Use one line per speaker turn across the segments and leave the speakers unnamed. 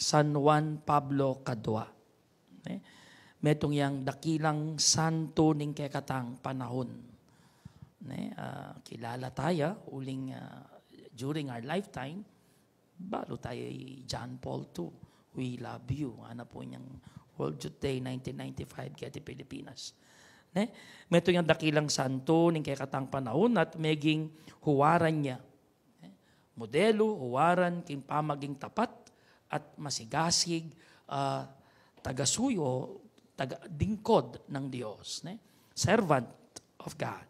San Juan Pablo Kadwa. Metong yang dakilang santo ning kekatang panahon. Kilala tayo uling during our lifetime, balo tayo John Paul II. We love you. Ano po niyang World Youth Day 1995 kaya ti Pilipinas. Metong yang dakilang santo ning kekatang panahon at meging huwaran niya. Modelo, huwaran, king pamaging tapat at masigasig, tagasuyo, dingkod ng Diyos. Servant of God.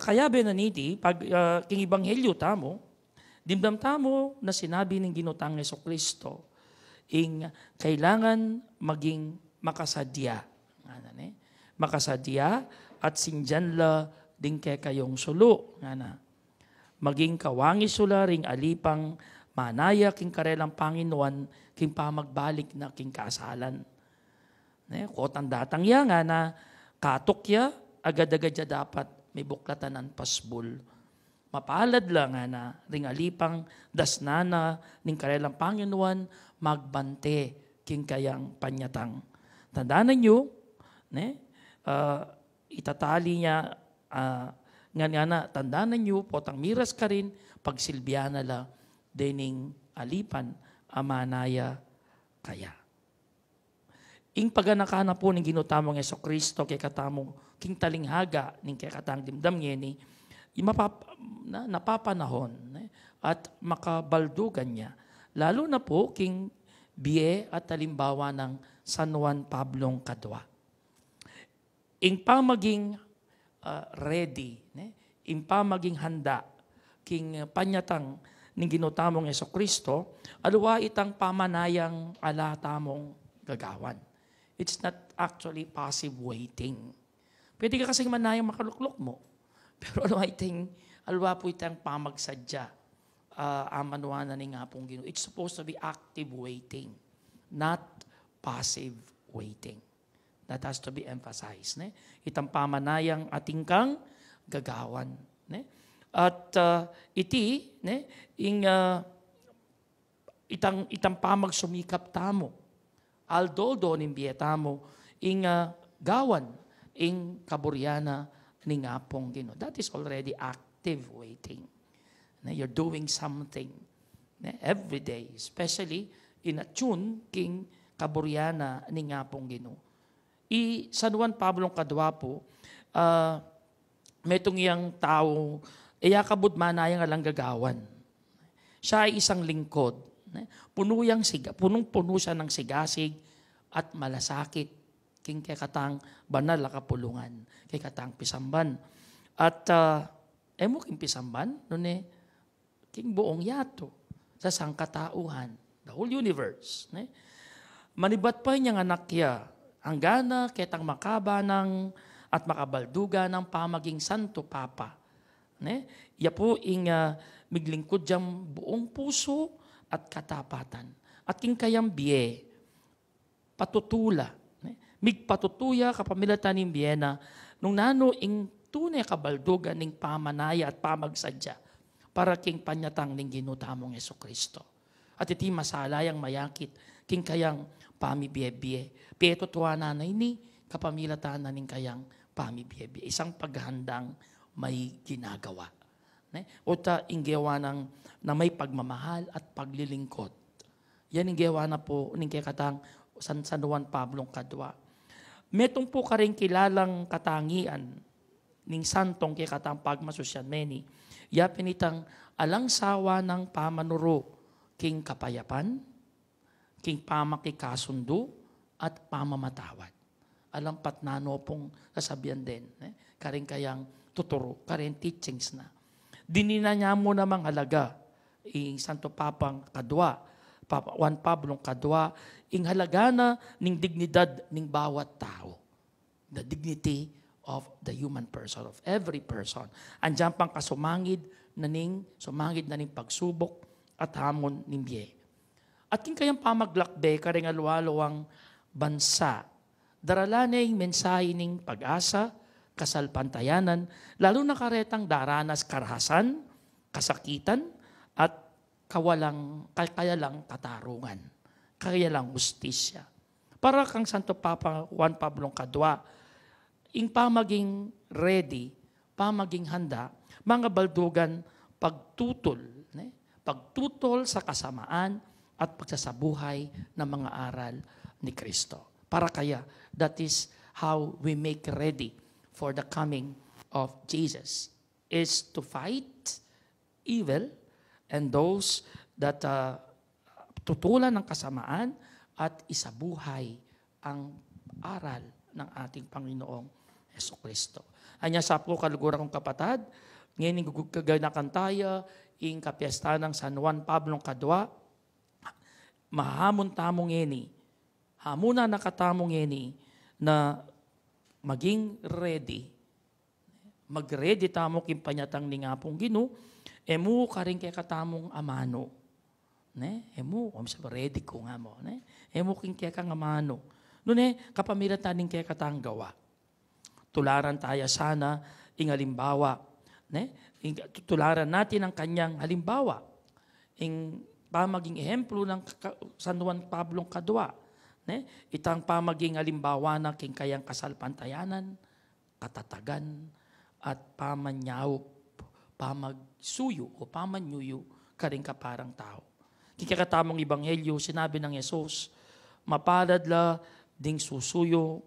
Kaya benaniti, pag king ibanghelyo tamo, dimdam tamo na sinabi ng ginutang Jesucristo, ing kailangan maging makasadya. Makasadya at sinjanla din kay kayong sulo. Maging kawangi sula ring alipang manaya king karelang Panginoon king pamagbalik na king kasalan. Kotang datang ya nga na katukya agad-agad ya dapat may buklatan ng pasbul. Mapalad lang nga na ring alipang dasnana ning karelang Panginoon magbante king kayang panyatang. Tandaan nyo, itatali niya nga na tandaan nyo, potang miras ka rin, pagsilbiana la, dening alipan, amanaya kaya. Ing paganakana po ng ginutamong Jesucristo kay katamong king talinghaga ning kay katang dimdam niya ni napapanahon at makabaldugan niya. Lalo na po king biye at talimbawa ng San Juan Pablo Kadwa. Ing pamaging ready, ing pamaging handa, king panyatang ning ginutamong Jesucristo, aluwa itang pamanayang alatamong gagawan. It's not actually passive waiting. Pwede ka kasing manayang makaluklok mo. Pero aluwa po itang pamagsadya. Amanuan na ni nga pong Ginoo. It's supposed to be active waiting, not passive waiting. That has to be emphasized. Itang pamanayang ating kang gagawan. At itang pamagsumikap tamo. Aldoldo ning biyetamo, ing gawan, ing kaburyana ning apong Ginoo. That is already active waiting. You're doing something every day, especially in a tune king kaburyana ning apong Ginoo. San Juan Pablo Kadwa po, metong iyang tao, kabud manayang alang gagawan. Siya ay isang lingkod. Punong-puno siya ng sigasig at malasakit. King kay katang banal na kapulungan. Kay katang pisamban. At king pisamban, king buong yato sa sangkatauhan. The whole universe. Manibat pa niyang anak niya. Hanggana ketang makabanang at makabalduga ng pamaging Santo Papa. Iya po ing miglingkod diyang buong puso at katapatan. At king kayang biye, patutula. Migpatutuya kapamilatan ng biyena, nung nano ing tunay kabaldugan ng pamanaya at pamagsadya para king panyatang ng ginutamong Jesucristo. At iti masalayang mayakit, king kayang pamibiye-biye. Petutuwa na ini, kapamilatan na ning kayang pamibiye-biye. Isang paghandang may ginagawa. O ta inggewa na may pagmamahal at paglilingkod. Yan inggewa na po ning kay katang San Juan Pablo Kadwa. Metong po ka rin kilalang katangian ning santong kay katang pagmasusyan meni. Ya pinitang alangsawa ng pamanuro king kapayapan, king pamakikasundo, at pamamatawad. Alampat na pong kasabihan din. Karing kayang tuturo, karing teachings na. Dinina niya mo namang halaga, Santo Papang Kadwa, Papa Juan Pablo Kadwa, ing halaga na ning dignidad ning bawat tao. The dignity of the human person, of every person. Andiyan pang sumangid na ning pagsubok at hamon ning biye. At king kayang pamaglakbe, karing alwalawang bansa, daralanay mensahe ning pag-asa, kasalpantayanan, lalo na karetang daranas karahasan, kasakitan, at kaya lang katarungan, kaya lang hustisya. Para kang Santo Papa Juan Pablo II, ing pamaging ready, pamaging handa, mga baldugan, pagtutol sa kasamaan at pagsasabuhay ng mga aral ni Kristo. Para kaya, that is how we make ready for the coming of Jesus, is to fight evil and those that tutulan ng kasamaan at isabuhay ang aral ng ating Panginoong Jesucristo. Anya sa po kalugura kong kapatad, ngayon gaganakan tayo ing kapiesta ng San Juan Pablo II, mahamon tamong ngeni, hamuna nakatamong ngeni na maging ready, mag-ready tamo kimpanyatang ni nga pong Ginoo, emu ka rin kay katamong amano. Emu, ready ko nga mo. Emu king kaya kang amano. Noon kapamilya taning kaya katang gawa. Tularan tayo sana ing halimbawa. Tularan natin ang kanyang halimbawa. Ing pamaging ehemplo ng San Juan Pablo II. Itang pamaging halimbawa na king kayang kasalpantayanan, katatagan, at pamanyaw, pamagsuyo o pamanyuyo karing kaparang tao. Kikakatamong Ebanghelyo, sinabi ng Yesus, mapalad la ding susuyo,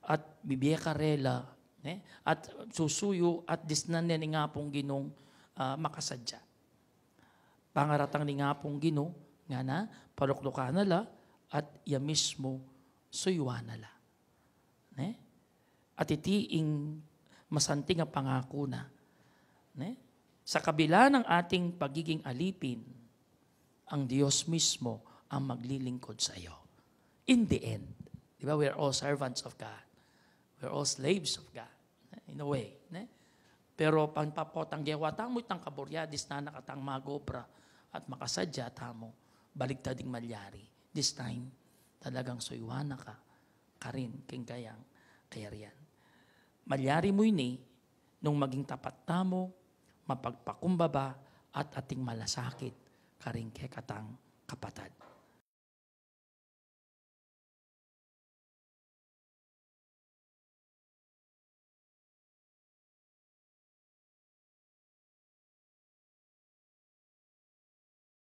at bibiyakarela, at susuyo at disnan ni nga pong Ginong makasadya. Pangaratang ni nga pong Ginoo, nga na, paluklukan nala, at iya mismo suyuan nala. At itiing masanting ang pangako na. Sa kabila ng ating pagiging alipin, ang Diyos mismo ang maglilingkod sa iyo. In the end, di ba, we're all servants of God. We're all slaves of God. In a way. Pero pangpapotang gewatang mo itang kaburyadis na nakatang magobra at makasadya tamo, baligtad ding malyari. This time, talagang suyuana ka, karin, king kayang kayarian. Malyari mo ini, nung maging tapat tamo, mapagpakumbaba at ating malasakit, karing kay katang kapatad.